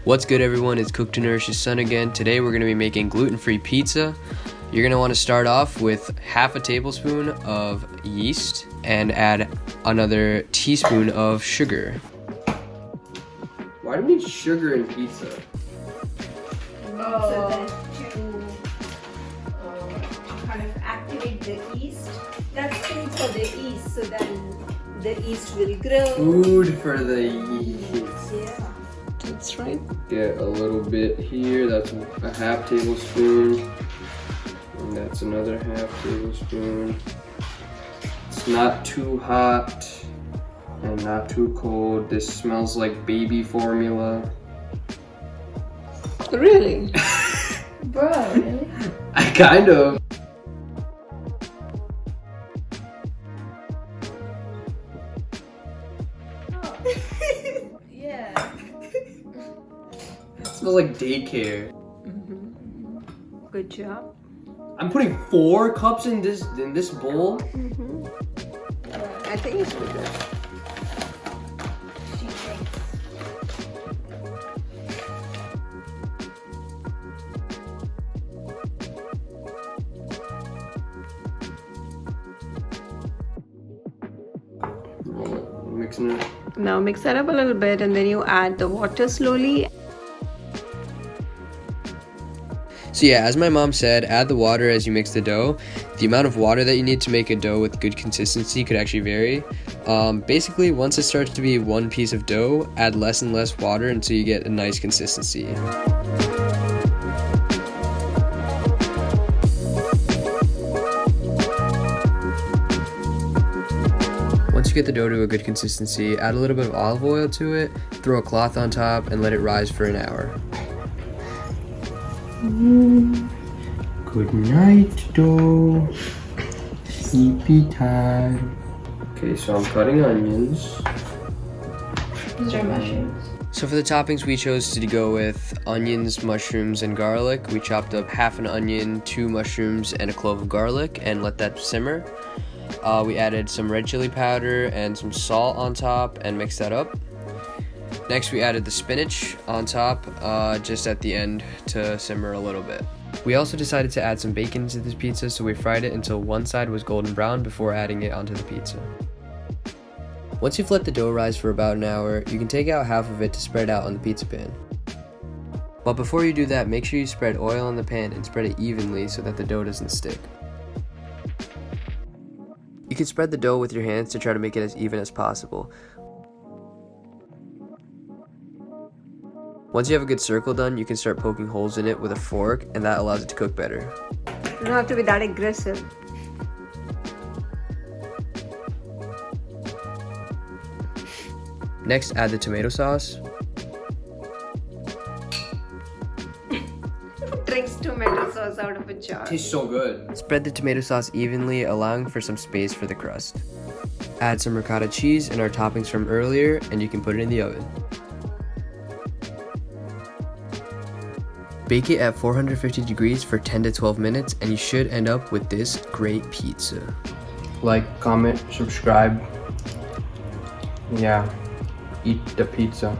What's good, everyone? It's Cook to Nourish Your Son again. Today we're going to be making gluten-free pizza. You're going to want to start off with half a tablespoon of yeast and add another teaspoon of sugar. Why do we need sugar in pizza? So that to kind of activate the yeast. That's good for the yeast, so then the yeast will grow. Food for the yeast. Yeah. That's right. Get a little bit here. That's a half tablespoon. And that's another half tablespoon. It's not too hot and not too cold. This smells like baby formula. Really? Bro, really? I kind of. Yeah. It smells like daycare. Good job. I'm putting 4 cups in this bowl. I think it's good. Mixing it. Now mix that up a little bit and then you add the water slowly. So yeah, as my mom said, add the water as you mix the dough. The amount of water that you need to make a dough with good consistency could actually vary. Basically, once it starts to be one piece of dough, add less and less water until you get a nice consistency. Once you get the dough to a good consistency, add a little bit of olive oil to it, throw a cloth on top, and let it rise for an hour. Good night, dough. Sleepy time. Okay, so I'm cutting onions. These are mushrooms. So for the toppings, we chose to go with onions, mushrooms, and garlic. We chopped up half an onion, 2 mushrooms, and a clove of garlic and let that simmer. We added some red chili powder and some salt on top and mixed that up. Next, we added the spinach on top just at the end to simmer a little bit. We also decided to add some bacon to this pizza, so we fried it until one side was golden brown before adding it onto the pizza. Once you've let the dough rise for about an hour, you can take out half of it to spread out on the pizza pan. But before you do that, make sure you spread oil on the pan and spread it evenly so that the dough doesn't stick. You can spread the dough with your hands to try to make it as even as possible. Once you have a good circle done, you can start poking holes in it with a fork, and that allows it to cook better. You don't have to be that aggressive. Next, add the tomato sauce. Drinks tomato sauce out of a jar. Tastes so good. Spread the tomato sauce evenly, allowing for some space for the crust. Add some ricotta cheese and our toppings from earlier, and you can put it in the oven. Bake it at 450 degrees for 10 to 12 minutes, and you should end up with this great pizza. Like, comment, subscribe. Yeah, eat the pizza.